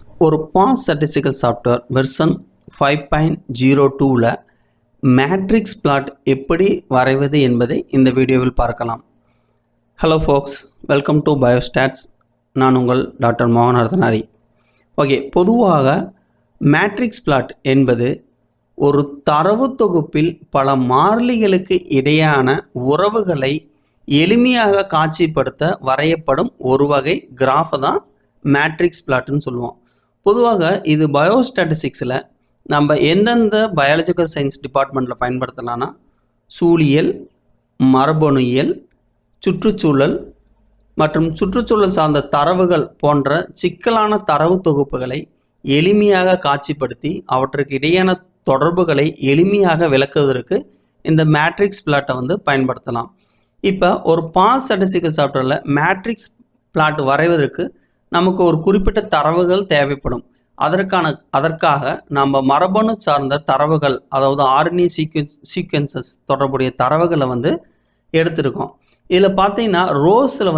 ஒரு PAST statistical software version 5.02ல் matrix plot எப்படி வரைவது என்பதை இந்த வீடியோவில் பார்க்கலாம். Hello folks, welcome to biostats. நான் உங்கள் டாக்டர் மோகன் அர்த்தனாரி. ஓகே, பொதுவாக மேட்ரிக்ஸ் பிளாட் என்பது ஒரு தரவு தொகுப்பில் பல மாறிலிகளுக்கு இடையான உறவுகளை எளிமையாக காட்சிப்படுத்த வரையப்படும் ஒரு வகை கிராஃபை தான் மேட்ரிக்ஸ் பிளாட்னு சொல்லுவோம். பொதுவாக இது பயோஸ்டாட்டிஸ்டிக்ஸில் நம்ம எந்தெந்த பயாலஜிக்கல் சயின்ஸ் டிபார்ட்மெண்ட்டில் பயன்படுத்தலாம்னா சூழியல், மரபணுயியல், சுற்றுச்சூழல் மற்றும் சுற்றுச்சூழல் சார்ந்த தரவுகள் போன்ற சிக்கலான தரவு தொகுப்புகளை எளிமையாக காட்சிப்படுத்தி அவற்றுக்கு இடையான தொடர்புகளை எளிமையாக விளக்குவதற்கு இந்த மேட்ரிக்ஸ் பிளாட்டை பயன்படுத்தலாம். இப்போ ஒரு பாஸ் ஸ்டாட்டிஸ்டிக்கல் சாஃப்ட்வேரில் மேட்ரிக்ஸ் பிளாட் வரைவதற்கு நமக்கு ஒரு குறிப்பிட்ட தரவுகள் தேவைப்படும். அதற்காக நம்ம மரபணு சார்ந்த தரவுகள், அதாவது RNA சீக்வன்சஸ் தொடர்புடைய தரவுகளை எடுத்திருக்கோம். இதில் பார்த்தீங்கன்னா ரோஸில்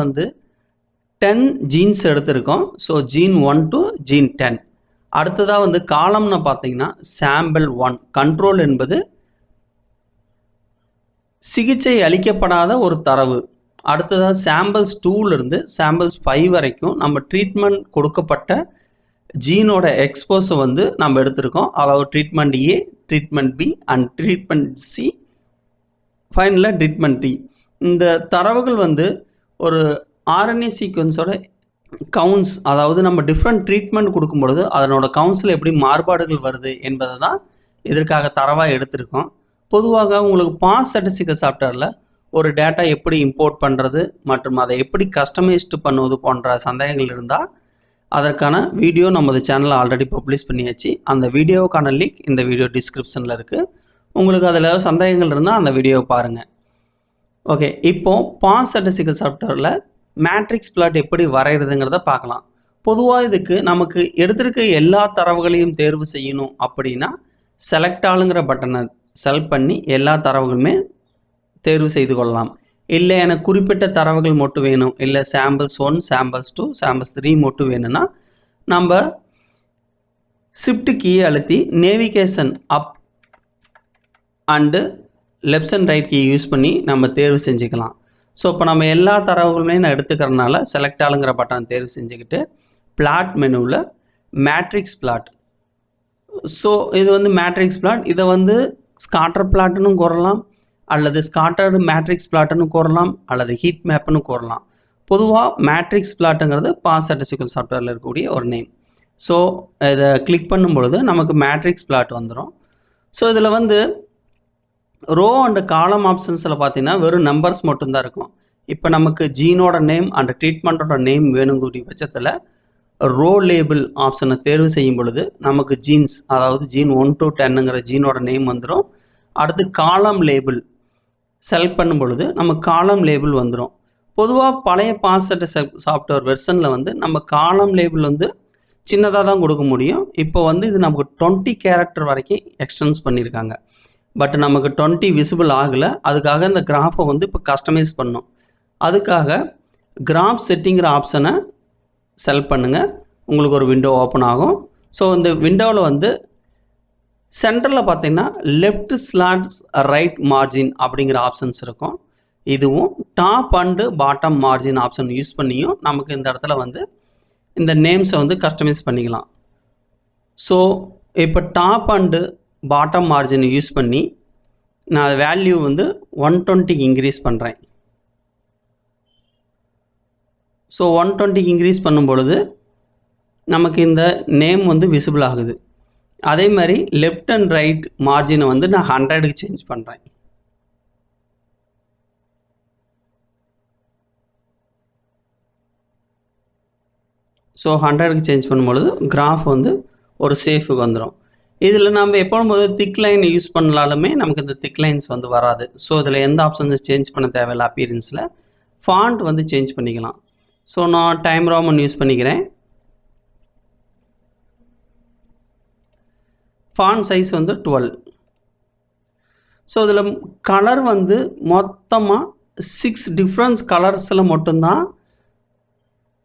10 ஜீன்ஸ் எடுத்திருக்கோம். So gene 1 to gene 10. அடுத்ததாக காலம்னு பார்த்தீங்கன்னா சாம்பிள் 1. கண்ட்ரோல் என்பது சிகிச்சை அளிக்கப்படாத ஒரு தரவு. அடுத்ததாக சாம்பிள்ஸ் 2லேருந்து சாம்பிள்ஸ் 5 வரைக்கும் நம்ம ட்ரீட்மெண்ட் கொடுக்கப்பட்ட ஜீனோட எக்ஸ்போஸை நம்ம எடுத்திருக்கோம். அதாவது treatment A, treatment B and treatment C, ஃபைனலாக ட்ரீட்மெண்ட் D. இந்த தரவுகள் ஒரு RNA சீக்வன்ஸோட கவுன்ஸ், அதாவது நம்ம டிஃப்ரெண்ட் ட்ரீட்மெண்ட் கொடுக்கும் பொழுது அதனோட கவுன்ஸில் எப்படி மாறுபாடுகள் வருது என்பதை தான் இதற்காக தரவாக எடுத்திருக்கோம். பொதுவாக உங்களுக்கு பாஸ் ஸ்டாட்டிஸ்டிக்கல் சாஃப்ட்வேரில் ஒரு டேட்டா எப்படி இம்போர்ட் பண்ணுறது மற்றும் அதை எப்படி கஸ்டமைஸ்டு பண்ணுவது போன்ற சந்தேகங்கள் இருந்தால் அதற்கான வீடியோ நமது சேனலில் ஆல்ரெடி பப்ளிஷ் பண்ணியாச்சு. அந்த வீடியோவுக்கான லிங்க் இந்த வீடியோ டிஸ்கிரிப்ஷனில் இருக்குது. உங்களுக்கு அதில் சந்தேகங்கள் இருந்தால் அந்த வீடியோவை பாருங்கள். ஓகே, இப்போது பாஸ் ஸ்டாட்டிஸ்டிக்கல் சாஃப்ட்வேரில் மேட்ரிக்ஸ் பிளாட் எப்படி வரைகிறதுங்கிறத பார்க்கலாம். பொதுவாக இதுக்கு நமக்கு எடுத்திருக்க எல்லா தரவுகளையும் தேர்வு செய்யணும் அப்படின்னா செலக்ட் ஆளுங்கிற பட்டனை செலக்ட் பண்ணி எல்லா தரவுகளுமே தேர்வு செய்து கொள்ளலாம். இல்லை எனக்கு குறிப்பிட்ட தரவுகள் மட்டும் வேணும், இல்லை சாம்பிள்ஸ் 1, சாம்பிள்ஸ் 2, சாம்பிள்ஸ் 3 மட்டும் வேணும்னா நம்ம ஷிஃப்ட் கீயை அழுத்தி navigation up and left and right key use பண்ணி நம்ம தேர்வு செஞ்சுக்கலாம். ஸோ இப்போ நம்ம எல்லா தரவுகளுமே நான் எடுத்துக்கிறதுனால செலக்ட் ஆளுங்கிற பட்டன் தேர்வு செஞ்சுக்கிட்டு பிளாட் மெனுவில் மேட்ரிக்ஸ் பிளாட். ஸோ இது மேட்ரிக்ஸ் பிளாட். இதை ஸ்காட்டர் பிளாட்னு கூறலாம், அல்லது ஸ்காட்டர்டு மேட்ரிக்ஸ் பிளாட்னு கூறலாம், அல்லது ஹீட் மேப்னு கூறலாம். பொதுவாக மேட்ரிக்ஸ் பிளாட்டுங்கிறது பாஸ் ஸ்டாட்டிஸ்டிக்கல் சாஃப்ட்வேரில் இருக்கக்கூடிய ஒரு நேம். ஸோ இதை கிளிக் பண்ணும் பொழுது நமக்கு மேட்ரிக்ஸ் பிளாட் வந்துடும். ஸோ இதில் ரோ அண்ட் காலம் ஆப்ஷன்ஸில் பார்த்தீங்கன்னா வெறும் நம்பர்ஸ் மட்டும்தான் இருக்கும். இப்போ நமக்கு ஜீனோட நேம் அண்ட் ட்ரீட்மெண்ட்டோட நேம் வேணுங்கூடிய பட்சத்தில் ரோ லேபிள் ஆப்ஷனை தேர்வு செய்யும் பொழுது நமக்கு ஜீன்ஸ், அதாவது ஜீன் 1 to 10ங்கிற ஜீனோட நேம் வந்துடும். அடுத்து காலம் லேபிள் செலக்ட் பண்ணும் பொழுது நமக்கு காலம் லேபிள் வந்துடும். பொதுவாக பழைய பாஸ் சாஃப்ட்வேர் வெர்ஷனில் நம்ம காலம் லேபிள் சின்னதாக தான் கொடுக்க முடியும். இப்போ இது நமக்கு 20 கேரக்டர் வரைக்கும் எக்ஸ்டென்ஸ் பண்ணியிருக்காங்க. பட் நமக்கு 20 விசிபிள் ஆகலை. அதுக்காக இந்த கிராஃபை இப்போ கஸ்டமைஸ் பண்ணோம். அதுக்காக கிராஃப் செட்டிங்கிற ஆப்ஷனை செலக்ட் பண்ணுங்கள். உங்களுக்கு ஒரு விண்டோ ஓப்பன் ஆகும். ஸோ இந்த விண்டோவில் சென்டரில் பார்த்தீங்கன்னா லெஃப்ட் ஸ்லாட்ஸ் ரைட் மார்ஜின் அப்படிங்கிற ஆப்ஷன்ஸ் இருக்கும். இதுவும் top and bottom margin option use பண்ணியும் நமக்கு இந்த இடத்துல இந்த நேம்ஸை கஸ்டமைஸ் பண்ணிக்கலாம். ஸோ இப்போ டாப் அண்டு பாட்டம் மார்ஜினை யூஸ் பண்ணி நான் வேல்யூ 120 இன்க்ரீஸ் பண்ணுறேன். ஸோ 120 இன்க்ரீஸ் பண்ணும் பொழுது நமக்கு இந்த நேம் விசிபிள் ஆகுது. அதே மாதிரி லெஃப்ட் அண்ட் ரைட் மார்ஜினை நான் 100க்கு சேஞ்ச் பண்ணுறேன். ஸோ 100க்கு சேஞ்ச் பண்ணும்பொழுது கிராஃப் ஒரு சேஃபுக்கு வந்துடும். இதில் நம்ம எப்போது திக் லைன் யூஸ் பண்ணாலுமே நமக்கு இந்த திக் லைன்ஸ் வராது. ஸோ இதில் எந்த ஆப்ஷன்ஸை சேஞ்ச் பண்ண தேவையில்லை. அப்பியரன்ஸில் ஃபாண்ட் சேஞ்ச் பண்ணிக்கலாம். ஸோ நான் டைம் ரோமன் யூஸ் பண்ணிக்கிறேன். Font size 12. ஸோ இதில் கலர் மொத்தமாக 6 டிஃப்ரெண்ட்ஸ் கலர்ஸில் மட்டும்தான்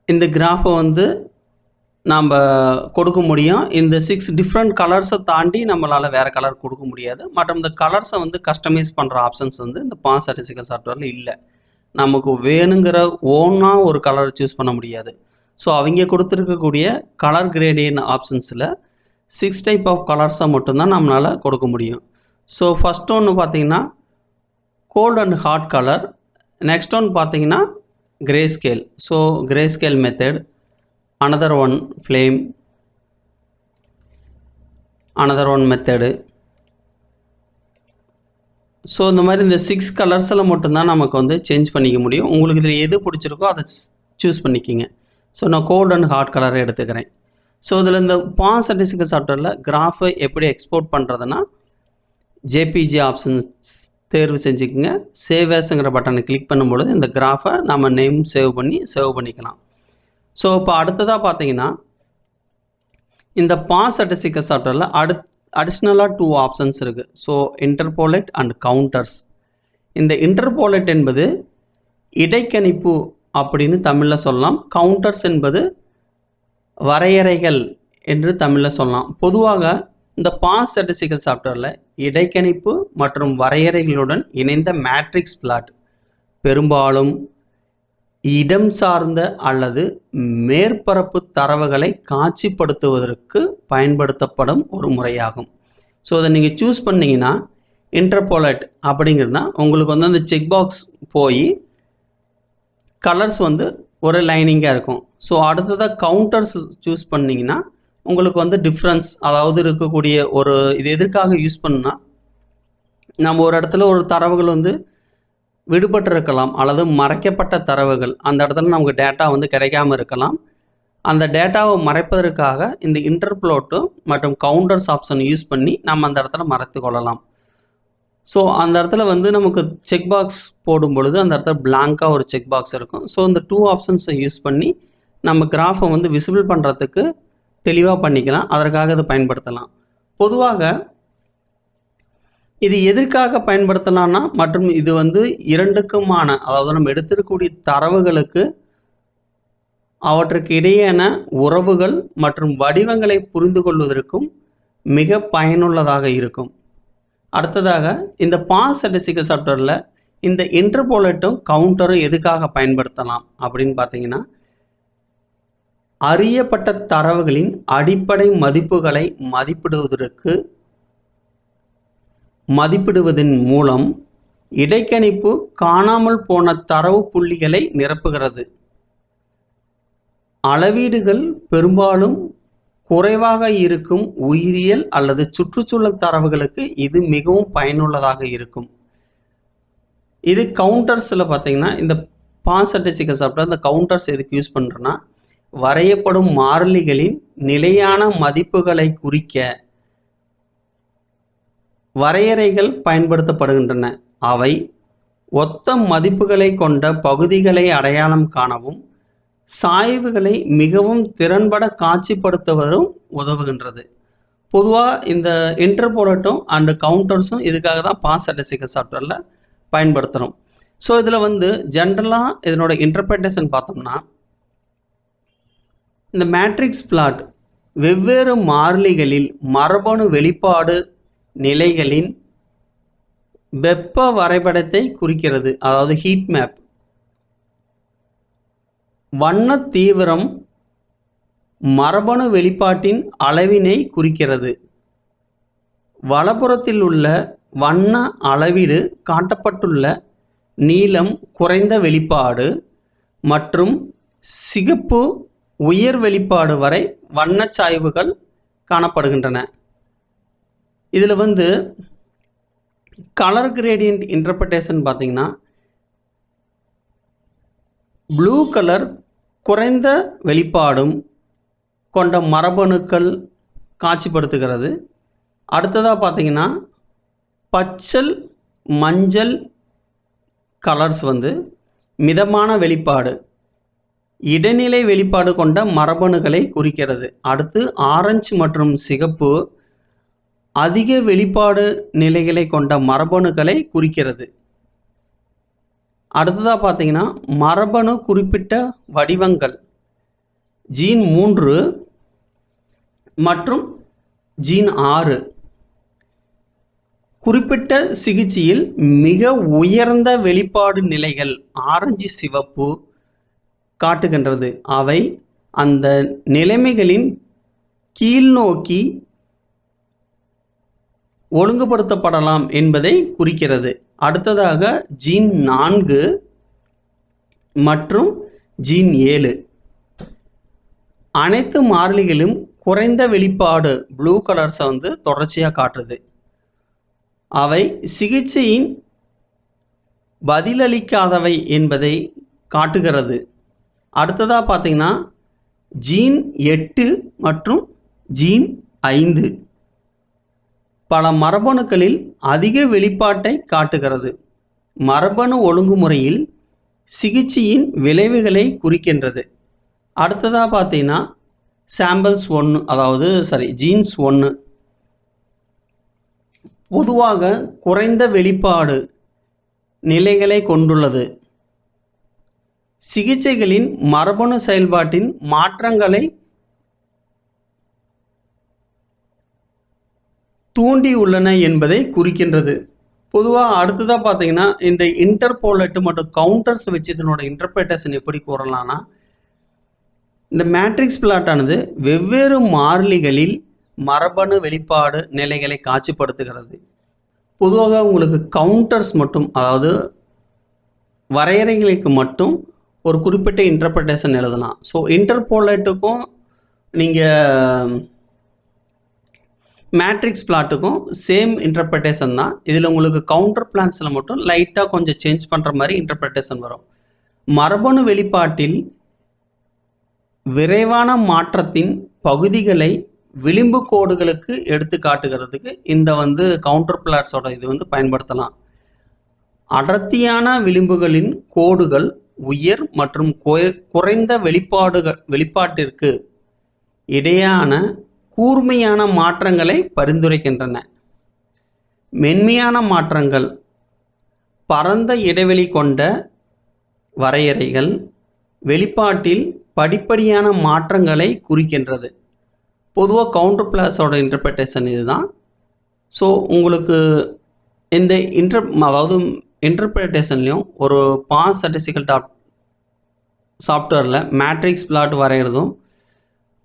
இந்த கிராஃபை நாம் கொடுக்க முடியும். இந்த 6 டிஃப்ரெண்ட் கலர்ஸை தாண்டி நம்மளால் வேறு கலர் கொடுக்க முடியாது. மற்றும் இந்த கலர்ஸை வந்து கஸ்டமைஸ் பண்ணுற ஆப்ஷன்ஸ் வந்து இந்த பாஸ் ஸ்டாட்டிஸ்டிக்கல் சாஃப்ட்வேரில் இல்லை. நமக்கு வேணுங்கிற ஓனாக ஒரு கலர் சூஸ் பண்ண முடியாது. ஸோ அவங்க கொடுத்துருக்கக்கூடிய கலர் கிரேடியன் ஆப்ஷன்ஸில் 6 டைப் ஆஃப் கலர்ஸை மட்டும்தான் நம்மளால் கொடுக்க முடியும். ஸோ ஃபஸ்ட் ஒன்று பார்த்தீங்கன்னா cold and hot colour. Next one பார்த்தீங்கன்னா grey scale. So grey scale method. another one flame, another one method. So இந்த மாதிரி இந்த 6 கலர்ஸில் மட்டும்தான் நமக்கு வந்து சேஞ்ச் பண்ணிக்க முடியும். உங்களுக்கு இதில் எது பிடிச்சிருக்கோ அதை சூஸ் பண்ணிக்கிங்க. ஸோ நான் கோல்ட் அண்ட் ஹாட் கலரை எடுத்துக்கிறேன். ஸோ இதில் இந்த பாஸ் ஸ்டாட்டிஸ்டிக்கல் சாஃப்ட்வேரில் கிராஃபை எப்படி எக்ஸ்போர்ட் பண்ணுறதுன்னா ஜேபிஜி ஆப்ஷன்ஸ் தேர்வு செஞ்சுக்கோங்க. சேவ் ஆஸ்ங்கிற பட்டனை கிளிக் பண்ணும்பொழுது இந்த கிராஃபை நம்ம நேம் சேவ் பண்ணிக்கலாம். ஸோ இப்போ அடுத்ததாக பார்த்தீங்கன்னா இந்த பாஸ் ஸ்டாட்டிஸ்டிக்கல் சாஃப்ட்வேரில் அடிஷ்னலாக 2 ஆப்ஷன்ஸ் இருக்குது. So இன்டர்போலேட் and counters. இந்த இன்டர்போலேட் என்பது இடைக்கணிப்பு அப்படின்னு தமிழில் சொல்லலாம். கவுண்டர்ஸ் என்பது வரையறைகள் என்று தமிழில் சொல்லலாம். பொதுவாக இந்த பாஸ் ஸ்டாட்டிஸ்டிக்கல் சாஃப்ட்வேரில் இடைக்கணிப்பு மற்றும் வரையறைகளுடன் இணைந்த மேட்ரிக்ஸ் பிளாட் பெரும்பாலும் இடம் சார்ந்த அல்லது மேற்பரப்பு தரவுகளை காட்சிப்படுத்துவதற்கு பயன்படுத்தப்படும் ஒரு முறையாகும். ஸோ அதை நீங்கள் சூஸ் பண்ணிங்கன்னா இன்டர்போலேட் அப்படிங்கிறதுனா உங்களுக்கு வந்து அந்த செக் பாக்ஸ் போய் கலர்ஸ் வந்து ஒரு லைனிங்காக இருக்கும். ஸோ அடுத்ததாக கவுண்டர்ஸ் சூஸ் பண்ணிங்கன்னா உங்களுக்கு வந்து டிஃப்ரென்ஸ், அதாவது இருக்கக்கூடிய ஒரு இது எதற்காக யூஸ் பண்ணால் நம்ம ஒரு இடத்துல ஒரு தரவுகள் வந்து விடுபட்டு இருக்கலாம் அல்லது மறைக்கப்பட்ட தரவுகள் அந்த இடத்துல நமக்கு டேட்டா வந்து கிடைக்காம இருக்கலாம். அந்த டேட்டாவை மறைப்பதற்காக இந்த இன்டர்போலேட் மற்றும் கவுண்டர்ஸ் ஆப்ஷன் யூஸ் பண்ணி நம்ம அந்த இடத்துல மறைத்து கொள்ளலாம். ஸோ அந்த இடத்துல வந்து நமக்கு செக் பாக்ஸ் போடும் பொழுது அந்த இடத்துல பிளாங்காக ஒரு செக் பாக்ஸ் இருக்கும். ஸோ இந்த 2 ஆப்ஷன்ஸை யூஸ் பண்ணி நம்ம கிராஃபை வந்து விசிபிள் பண்ணுறதுக்கு தெளிவாக பண்ணிக்கலாம். அதற்காக இதை பயன்படுத்தலாம். பொதுவாக இது எதற்காக பயன்படுத்தலாம்னா மற்றும் இது வந்து இரண்டுக்குமான, அதாவது நம்ம எடுத்திருக்கக்கூடிய தரவுகளுக்கு அவற்றுக்கு இடையேயான உறவுகள் மற்றும் வடிவங்களை புரிந்து கொள்வதற்கும் மிக பயனுள்ளதாக இருக்கும். அடுத்ததாக இந்த பாஸ் ஸ்டாட்டிஸ்டிக்கல் சாஃப்ட்வேரில் இந்த இன்டர்போலேட்டும் கவுண்டரும் எதுக்காக பயன்படுத்தலாம் அப்படின்னு பார்த்தீங்கன்னா அறியப்பட்ட தரவுகளின் அடிப்படை மதிப்புகளை மதிப்பிடுவதன் மூலம் இடைக்கணிப்பு காணாமல் போன தரவு புள்ளிகளை நிரப்புகிறது. அளவீடுகள் பெரும்பாலும் குறைவாக இருக்கும் உயிரியல் அல்லது சுற்றுச்சூழல் தரவுகளுக்கு இது மிகவும் பயனுள்ளதாக இருக்கும். இது கவுண்டர்ஸில் பார்த்தீங்கன்னா இந்த பாஸ் ஸ்டாட்டிஸ்டிக்கல் சாஃப்ட்வேர் இந்த கவுண்டர்ஸ் எதுக்கு யூஸ் பண்ணுறோன்னா வரையப்படும் மாறிலிகளின் நிலையான மதிப்புகளை குறிக்க வரையறைகள் பயன்படுத்தப்படுகின்றன. அவை ஒத்த மதிப்புகளை கொண்ட பகுதிகளை அடையாளம் காணவும் சாய்வுகளை மிகவும் திறன்பட காட்சிப்படுத்துவதும் உதவுகின்றது. பொதுவாக இந்த இன்டர்போலேட்டும் அண்ட் கவுண்டர்ஸும் இதுக்காக தான் பாஸ் ஸ்டாட்டிஸ்டிக்கல் சாஃப்ட்வேரில் பயன்படுத்துகிறோம். ஸோ இதில் வந்து ஜென்ரலாக இதனோட இன்டர்பிரேட்டேஷன் பார்த்தோம்னா இந்த மேட்ரிக்ஸ் பிளாட் வெவ்வேறு மாறிலிகளில் மரபணு வெளிப்பாடு நிலைகளின் வெப்ப வரைபடத்தை குறிக்கிறது. அதாவது ஹீட் மேப். வண்ண தீவிரம் மரபணு வெளிப்பாட்டின் அளவினை குறிக்கிறது. வலப்புறத்தில் உள்ள வண்ண அளவீடு காட்டப்பட்டுள்ள நீலம் குறைந்த வெளிப்பாடு மற்றும் சிகப்பு உயர் வெளிப்பாடு வரை வண்ணச்சாய்வுகள் காணப்படுகின்றன. இதில் வந்து கலர் கிரேடியன்ட் இன்டர்பிரேட்டேஷன் பார்த்தீங்கன்னா ப்ளூ கலர் குறைந்த வெளிப்பாடும் கொண்ட மரபணுக்கள் காட்சிப்படுத்துகிறது. அடுத்ததாக பார்த்தீங்கன்னா பச்சல் மஞ்சள் கலர்ஸ் வந்து மிதமான வெளிப்பாடு இடைநிலை வெளிப்பாடு கொண்ட மரபணுக்களை குறிக்கிறது. அடுத்து ஆரஞ்சு மற்றும் சிகப்பு அதிக வெளிப்பாடு நிலைகளை கொண்ட மரபணுக்களை குறிக்கிறது. அடுத்ததாக பார்த்தீங்கன்னா மரபணு குறிப்பிட்ட வடிவங்கள் ஜீன் 3 மற்றும் ஜீன் 6 குறிப்பிட்ட சிகிச்சையில் மிக உயர்ந்த வெளிப்பாடு நிலைகள் ஆரஞ்சு சிவப்பு காட்டுகின்றது. அவை அந்த நிலைமைகளின் கீழ்நோக்கி ஒழுங்குபடுத்தப்படலாம் என்பதை குறிக்கிறது. அடுத்ததாக ஜீன் 4 மற்றும் ஜீன் 7 அனைத்து மாறிலிகளும் குறைந்த வெளிப்பாடு ப்ளூ கலர்ஸை தொடர்ச்சியாக காட்டுது. அவை சிகிச்சையின் பதிலளிக்காதவை என்பதை காட்டுகிறது. அடுத்ததாக பார்த்தீங்கன்னா ஜீன் 8 மற்றும் ஜீன் 5 பல மரபணுக்களில் அதிக வெளிப்பாட்டை காட்டுகிறது. மரபணு ஒழுங்குமுறையில் சிகிச்சையின் விளைவுகளை குறிக்கின்றது. அடுத்ததாக பார்த்தீங்கன்னா சாம்பிள்ஸ் 1 ஜீன்ஸ் 1 பொதுவாக குறைந்த வெளிப்பாடு நிலைகளை கொண்டுள்ளது. சிகிச்சைகளின் மரபணு செயல்பாட்டின் மாற்றங்களை தூண்டியுள்ளன என்பதை குறிக்கின்றது. பொதுவாக அடுத்ததாக பார்த்தீங்கன்னா இந்த இன்டர்போலேட் மற்றும் கவுண்டர்ஸ் வச்சு இதனோட இன்டர்பிரேட்டேஷன் எப்படி கூறலாம்னா, இந்த மேட்ரிக்ஸ் பிளாட்டானது வெவ்வேறு மாறிலிகளில் மரபணு வெளிப்பாடு நிலைகளை காட்சிப்படுத்துகிறது. பொதுவாக உங்களுக்கு கவுண்டர்ஸ் மட்டும், அதாவது வரையறைகளுக்கு மட்டும் ஒரு குறிப்பிட்ட இன்டர்பிரேட்டேஷன் எழுதலாம். ஸோ இன்டர்போலேட்டுக்கும் நீங்கள் மேட்ரிக்ஸ் பிளாட்டுக்கும் சேம் இன்டர்பிரேட்டேஷன் தான். இதில் உங்களுக்கு கவுண்டர் பிளான்ஸில் மட்டும் லைட்டாக கொஞ்சம் சேஞ்ச் பண்ணுற மாதிரி இன்டர்பிரேட்டேஷன் வரும். மரபணு வெளிப்பாட்டில் விரைவான மாற்றத்தின் பகுதிகளை விளிம்பு கோடுகளுக்கு எடுத்து காட்டுகிறதுக்கு இந்த கவுண்டர் பிளாட்ஸோட இது பயன்படுத்தலாம். அடர்த்தியான விளிம்புகளின் கோடுகள் உயர் மற்றும் குறைந்த வெளிப்பாட்டிற்கு இடையான கூர்மையான மாற்றங்களை பரிந்துரைக்கின்றன. மென்மையான மாற்றங்கள் பரந்த இடைவெளி கொண்ட வரையறைகள் வெளிப்பாட்டில் படிப்படியான மாற்றங்களை குறிக்கின்றது. பொதுவாக கவுண்டர் பிளாஸோட இன்டர்பிரேட்டேஷன் இதுதான். ஸோ உங்களுக்கு இந்த இன்டர்பிரேட்டேஷன்லையும் ஒரு பாஸ் ஸ்டாட்டிஸ்டிக்கல் சாஃப்ட்வேரில் மேட்ரிக்ஸ் பிளாட் வரைகிறதும்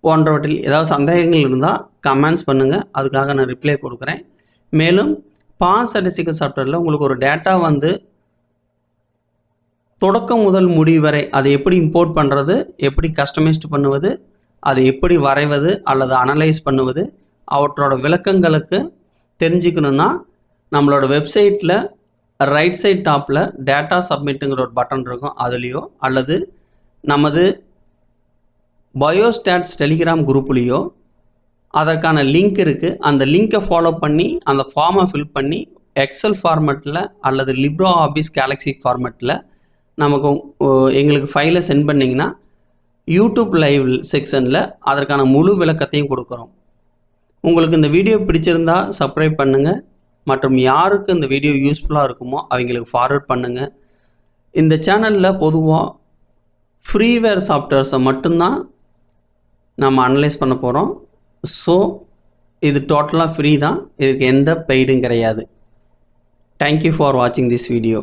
போன்றவற்றில் ஏதாவது சந்தேகங்கள் இருந்தால் கமெண்ட்ஸ் பண்ணுங்கள், அதுக்காக நான் ரிப்ளை கொடுக்குறேன். மேலும் பாஸ் ஸ்டாட்டிஸ்டிக்கல் சாஃப்ட்வேரில் உங்களுக்கு ஒரு டேட்டா தொடக்கம் முதல் முடிவு வரை அதை எப்படி இம்போர்ட் பண்ணுறது, எப்படி கஸ்டமைஸ்ட் பண்ணுவது, அதை எப்படி வரைவது அல்லது அனலைஸ் பண்ணுவது, அவற்றோட விளக்கங்களுக்கு தெரிஞ்சுக்கணுன்னா நம்மளோட வெப்சைட்டில் ரைட் சைட் டாப்பில் டேட்டா சப்மிட்டுங்கிற ஒரு பட்டன் இருக்கும், அதுலேயோ அல்லது நமது பயோஸ்டாட்ஸ் டெலிகிராம் குரூப்லேயோ அதற்கான லிங்க் இருக்குது. அந்த லிங்க்கை ஃபாலோ பண்ணி அந்த ஃபார்மை ஃபில் பண்ணி எக்ஸல் ஃபார்மெட்டில் அல்லது லிப்ரோ ஆஃபீஸ் கேலக்ஸி ஃபார்மெட்டில் நமக்கு எங்களுக்கு ஃபைலை சென்ட் பண்ணிங்கன்னா யூடியூப் லைவ் செக்ஷனில் அதற்கான முழு விளக்கத்தையும் கொடுக்குறோம். உங்களுக்கு இந்த வீடியோ பிடிச்சிருந்தா சப்ஸ்கிரைப் பண்ணுங்கள் மற்றும் யாருக்கு இந்த வீடியோ யூஸ்ஃபுல்லாக இருக்குமோ அவங்களுக்கு ஃபார்வர்ட் பண்ணுங்கள். இந்த சேனலில் பொதுவாக ஃப்ரீவேர் சாஃப்ட்வேர்ஸை மட்டும்தான் நம்ம அனலைஸ் பண்ண போகிறோம். ஸோ இது டோட்டலாக ஃப்ரீ தான், இதுக்கு எந்த பெய்டும் கிடையாது. தேங்க்யூ ஃபார் வாட்சிங் திஸ் வீடியோ.